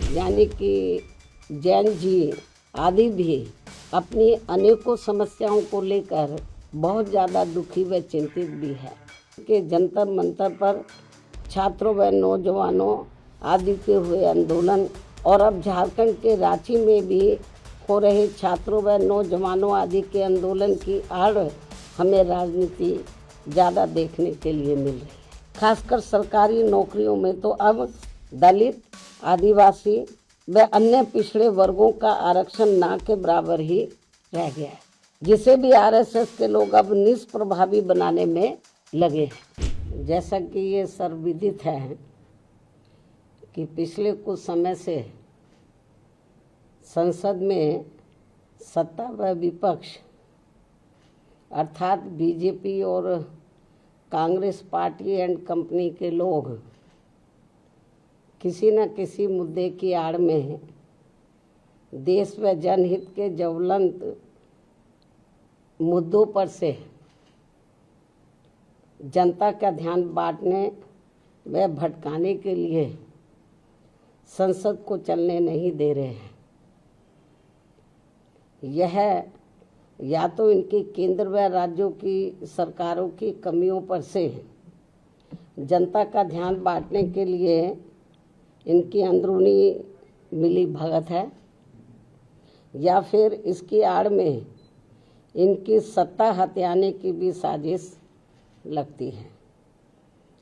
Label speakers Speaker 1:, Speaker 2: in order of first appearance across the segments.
Speaker 1: यानी कि जैन जी आदि भी अपनी अनेकों समस्याओं को लेकर बहुत ज़्यादा दुखी व चिंतित भी है कि जंतर मंतर पर छात्रों व नौजवानों आदि के हुए आंदोलन और अब झारखंड के रांची में भी हो रहे छात्रों व नौजवानों आदि के आंदोलन की आड़ हमें राजनीति ज़्यादा देखने के लिए मिल रही है। खासकर सरकारी नौकरियों में तो अब दलित, आदिवासी व अन्य पिछड़े वर्गों का आरक्षण ना के बराबर ही रह गया है, जिसे भी आरएसएस के लोग अब निष्प्रभावी बनाने में लगे हैं। जैसा कि ये सर्वविदित है कि पिछले कुछ समय से संसद में सत्ता व विपक्ष अर्थात बीजेपी और कांग्रेस पार्टी एंड कंपनी के लोग किसी न किसी मुद्दे की आड़ में देश व जनहित के ज्वलंत मुद्दों पर से जनता का ध्यान बांटने व भटकाने के लिए संसद को चलने नहीं दे रहे हैं। यह या तो इनकी केंद्र व राज्यों की सरकारों की कमियों पर से जनता का ध्यान बांटने के लिए इनकी अंदरूनी मिली भगत है, या फिर इसकी आड़ में इनकी सत्ता हथियाने की भी साजिश लगती है।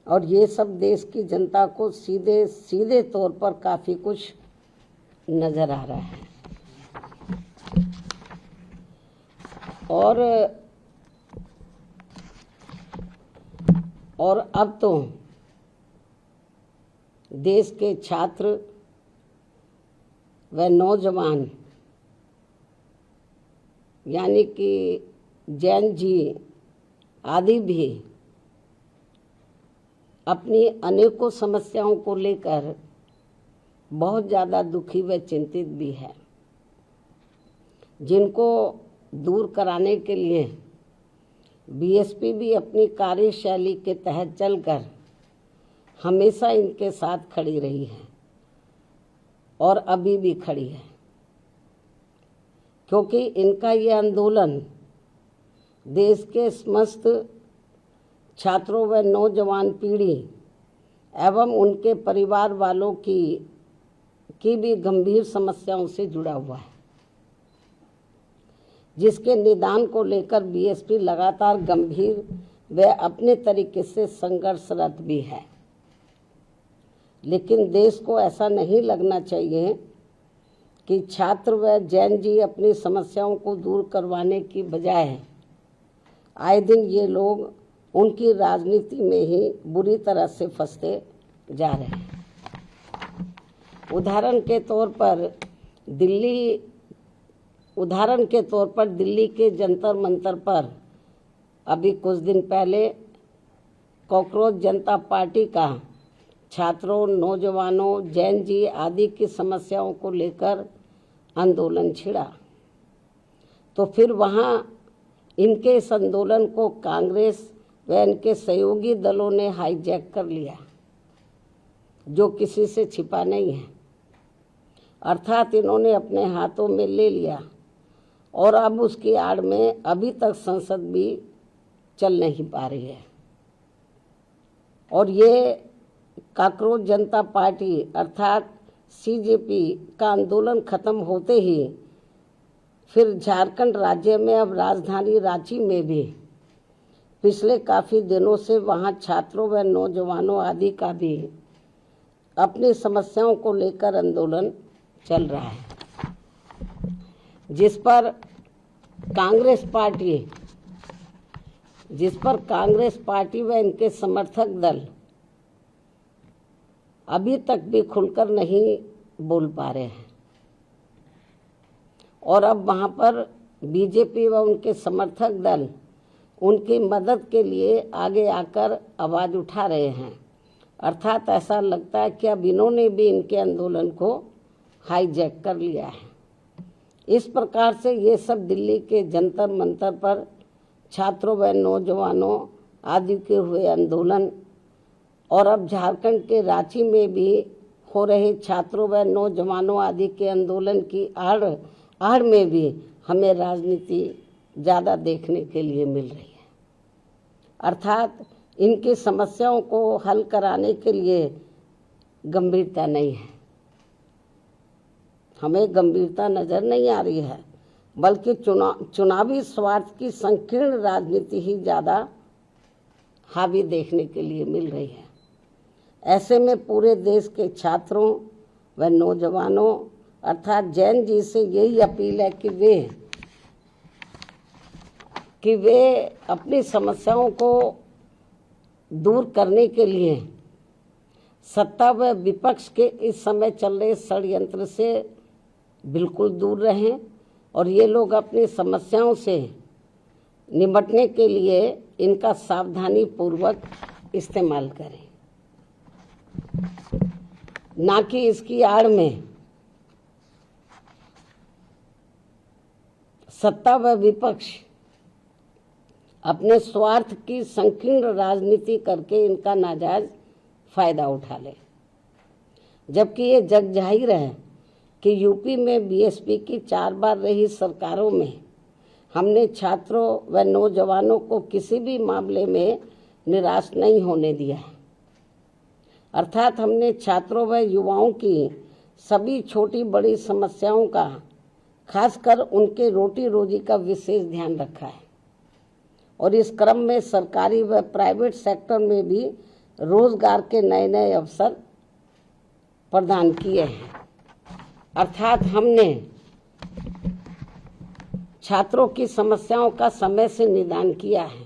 Speaker 1: और ये सब देश की जनता को सीधे तौर पर काफ़ी कुछ नज़र आ रहा है। और अब तो देश के छात्र व नौजवान यानी कि जैन जी आदि भी अपनी अनेकों समस्याओं को लेकर बहुत ज़्यादा दुखी व चिंतित भी है, जिनको दूर कराने के लिए बीएसपी भी अपनी कार्यशैली के तहत चलकर हमेशा इनके साथ खड़ी रही है और अभी भी खड़ी है, क्योंकि इनका ये आंदोलन देश के समस्त छात्रों व नौजवान पीढ़ी एवं उनके परिवार वालों की भी गंभीर समस्याओं से जुड़ा हुआ है, जिसके निदान को लेकर बीएसपी लगातार गंभीर व अपने तरीके से संघर्षरत भी है। लेकिन देश को ऐसा नहीं लगना चाहिए कि छात्र व जैन जी अपनी समस्याओं को दूर करवाने की बजाय आए दिन ये लोग उनकी राजनीति में ही बुरी तरह से फंसते जा रहे हैं। उदाहरण के तौर पर दिल्ली के जंतर मंतर पर अभी कुछ दिन पहले कॉकरोच जनता पार्टी का छात्रों, नौजवानों, जैन जी आदि की समस्याओं को लेकर आंदोलन छिड़ा, तो फिर वहाँ इनके इस आंदोलन को कांग्रेस व इनके सहयोगी दलों ने हाईजैक कर लिया, जो किसी से छिपा नहीं है। अर्थात इन्होंने अपने हाथों में ले लिया और अब उसकी आड़ में अभी तक संसद भी चल नहीं पा रही है। और ये कॉकरोच जनता पार्टी अर्थात सीजेपी का आंदोलन खत्म होते ही फिर झारखंड राज्य में अब राजधानी रांची में भी पिछले काफ़ी दिनों से वहाँ छात्रों व नौजवानों आदि का भी अपनी समस्याओं को लेकर आंदोलन चल रहा है, जिस पर कांग्रेस पार्टी व इनके समर्थक दल अभी तक भी खुलकर नहीं बोल पा रहे हैं। और अब वहाँ पर बीजेपी व उनके समर्थक दल उनकी मदद के लिए आगे आकर आवाज़ उठा रहे हैं। अर्थात ऐसा लगता है कि अब इन्होंने भी इनके आंदोलन को हाईजैक कर लिया है। इस प्रकार से ये सब दिल्ली के जंतर मंतर पर छात्रों व नौजवानों आदि के हुए आंदोलन और अब झारखंड के रांची में भी हो रहे छात्रों व नौजवानों आदि के आंदोलन की आड़ में भी हमें राजनीति ज़्यादा देखने के लिए मिल रही है। अर्थात इनकी समस्याओं को हल कराने के लिए गंभीरता नहीं है, हमें गंभीरता नज़र नहीं आ रही है, बल्कि चुनावी स्वार्थ की संकीर्ण राजनीति ही ज़्यादा हावी देखने के लिए मिल रही है। ऐसे में पूरे देश के छात्रों व नौजवानों अर्थात जैन जी से यही अपील है कि वे अपनी समस्याओं को दूर करने के लिए सत्ता व विपक्ष के इस समय चल रहे षड्यंत्र से बिल्कुल दूर रहें और ये लोग अपनी समस्याओं से निपटने के लिए इनका सावधानी पूर्वक इस्तेमाल करें, ना कि इसकी आड़ में सत्ता व विपक्ष अपने स्वार्थ की संकीर्ण राजनीति करके इनका नाजायज फायदा उठा ले। जबकि ये जग जाहिर है कि यूपी में बीएसपी की 4 बार रही सरकारों में हमने छात्रों व नौजवानों को किसी भी मामले में निराश नहीं होने दिया है। अर्थात हमने छात्रों व युवाओं की सभी छोटी बड़ी समस्याओं का, खासकर उनके रोटी रोजी का विशेष ध्यान रखा है और इस क्रम में सरकारी व प्राइवेट सेक्टर में भी रोजगार के नए नए अवसर प्रदान किए हैं। अर्थात हमने छात्रों की समस्याओं का समय से निदान किया है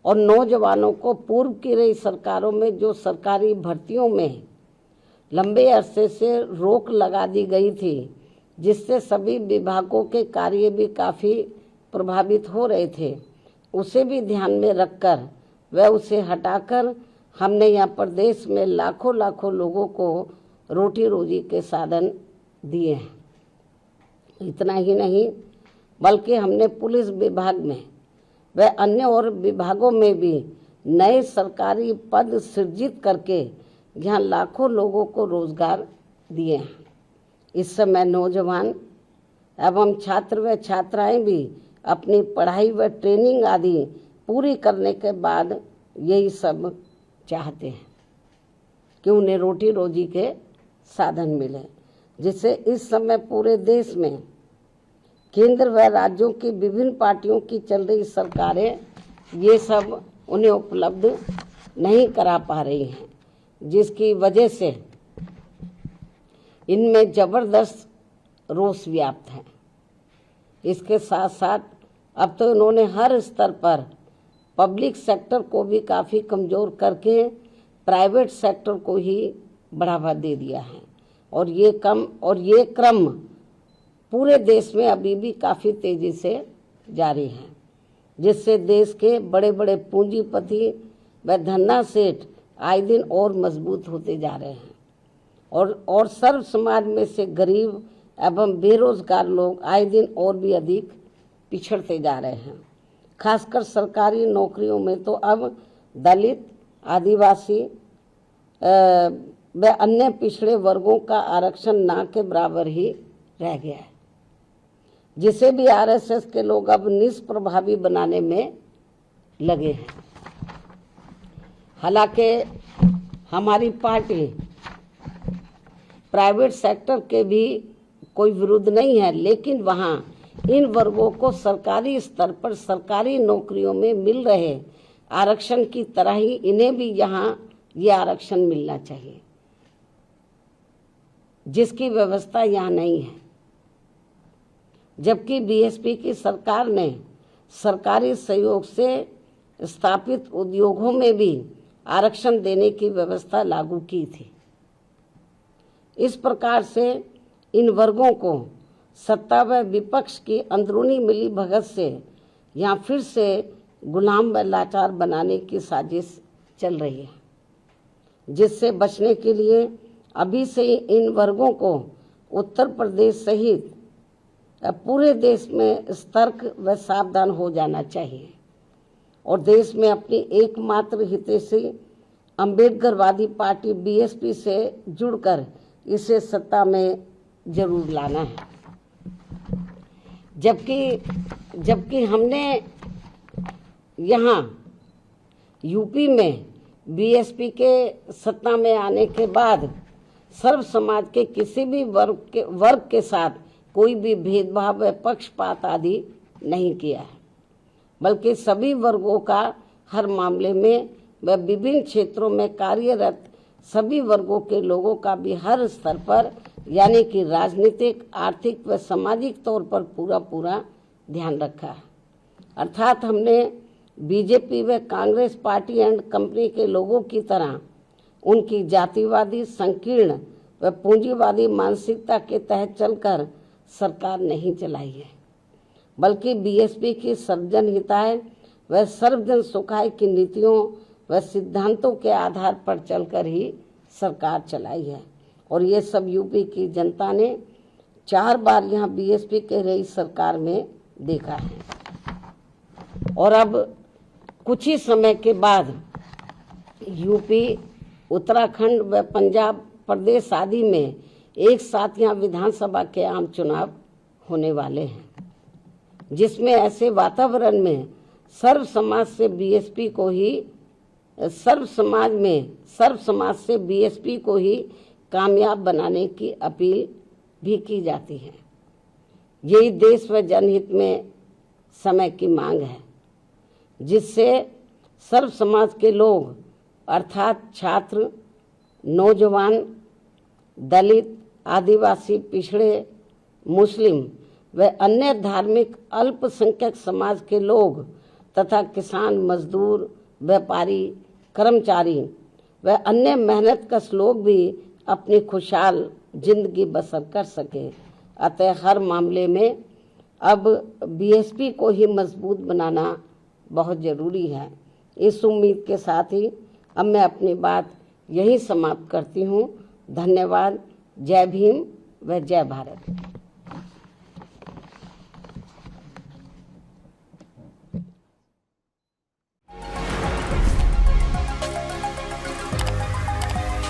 Speaker 1: और नौजवानों को पूर्व की रही सरकारों में जो सरकारी भर्तियों में लंबे अरसे से रोक लगा दी गई थी, जिससे सभी विभागों के कार्य भी काफ़ी प्रभावित हो रहे थे, उसे भी ध्यान में रखकर व उसे हटाकर हमने यहाँ प्रदेश में लाखों लाखों लोगों को रोटी रोजी के साधन दिए हैं। इतना ही नहीं बल्कि हमने पुलिस विभाग में व अन्य और विभागों में भी नए सरकारी पद सृजित करके यहाँ लाखों लोगों को रोजगार दिए हैं। इस समय नौजवान एवं छात्र व छात्राएं भी अपनी पढ़ाई व ट्रेनिंग आदि पूरी करने के बाद यही सब चाहते हैं कि उन्हें रोटी रोजी के साधन मिले, जिससे इस समय पूरे देश में केंद्र व राज्यों की विभिन्न पार्टियों की चल रही सरकारें ये सब उन्हें उपलब्ध नहीं करा पा रही हैं, जिसकी वजह से इनमें जबरदस्त रोष व्याप्त है। इसके साथ साथ अब तो इन्होंने हर स्तर पर पब्लिक सेक्टर को भी काफ़ी कमज़ोर करके प्राइवेट सेक्टर को ही बढ़ावा दे दिया है और ये क्रम पूरे देश में अभी भी काफ़ी तेज़ी से जारी है, जिससे देश के बड़े बड़े पूंजीपति व धन्ना सेठ आए दिन और मजबूत होते जा रहे हैं और सर्व समाज में से गरीब एवं बेरोजगार लोग आए दिन और भी अधिक पिछड़ते जा रहे हैं। खासकर सरकारी नौकरियों में तो अब दलित, आदिवासी व अन्य पिछड़े वर्गों का आरक्षण ना के बराबर ही रह गया है, जिसे भी आरएसएस के लोग अब निष्प्रभावी बनाने में लगे हैं। हालांकि हमारी पार्टी प्राइवेट सेक्टर के भी कोई विरोध नहीं है, लेकिन वहाँ इन वर्गों को सरकारी स्तर पर सरकारी नौकरियों में मिल रहे आरक्षण की तरह ही इन्हें भी यहाँ ये आरक्षण मिलना चाहिए, जिसकी व्यवस्था यहाँ नहीं है। जबकि बीएसपी की सरकार ने सरकारी सहयोग से स्थापित उद्योगों में भी आरक्षण देने की व्यवस्था लागू की थी। इस प्रकार से इन वर्गों को सत्ता व विपक्ष की अंदरूनी मिलीभगत से यहाँ फिर से गुलाम व लाचार बनाने की साजिश चल रही है, जिससे बचने के लिए अभी से इन वर्गों को उत्तर प्रदेश सहित पूरे देश में सतर्क व सावधान हो जाना चाहिए और देश में अपनी एकमात्र हितैषी अम्बेडकरवादी पार्टी बीएसपी से जुड़कर इसे सत्ता में जरूर लाना है। जबकि हमने यहाँ यूपी में बीएसपी के सत्ता में आने के बाद सर्व समाज के किसी भी वर्ग के साथ कोई भी भेदभाव व पक्षपात आदि नहीं किया है, बल्कि सभी वर्गों का हर मामले में व विभिन्न क्षेत्रों में कार्यरत सभी वर्गों के लोगों का भी हर स्तर पर यानी कि राजनीतिक, आर्थिक व सामाजिक तौर पर पूरा ध्यान रखा है। अर्थात हमने बीजेपी व कांग्रेस पार्टी एंड कंपनी के लोगों की तरह उनकी जातिवादी, संकीर्ण व पूंजीवादी मानसिकता के तहत चलकर सरकार नहीं चलाई है, बल्कि बीएसपी की सर्वजन हिताय व सर्वजन सुखाय की नीतियों व सिद्धांतों के आधार पर चलकर ही सरकार चलाई है। और ये सब यूपी की जनता ने 4 बार यहाँ बीएसपी के रही सरकार में देखा है। और अब कुछ ही समय के बाद यूपी, उत्तराखंड व पंजाब प्रदेश आदि में एक साथ यहाँ विधानसभा के आम चुनाव होने वाले हैं, जिसमें ऐसे वातावरण में सर्व समाज से बीएसपी को ही कामयाब बनाने की अपील भी की जाती है। यही देश व जनहित में समय की मांग है, जिससे सर्व समाज के लोग अर्थात छात्र, नौजवान, दलित, आदिवासी, पिछड़े, मुस्लिम व अन्य धार्मिक अल्पसंख्यक समाज के लोग तथा किसान, मजदूर, व्यापारी, कर्मचारी व अन्य मेहनतकश लोग भी अपनी खुशहाल जिंदगी बसर कर सके। अतः हर मामले में अब बीएसपी को ही मजबूत बनाना बहुत ज़रूरी है। इस उम्मीद के साथ ही अब मैं अपनी बात यही समाप्त करती हूँ। धन्यवाद। जय भीम व जय भारत।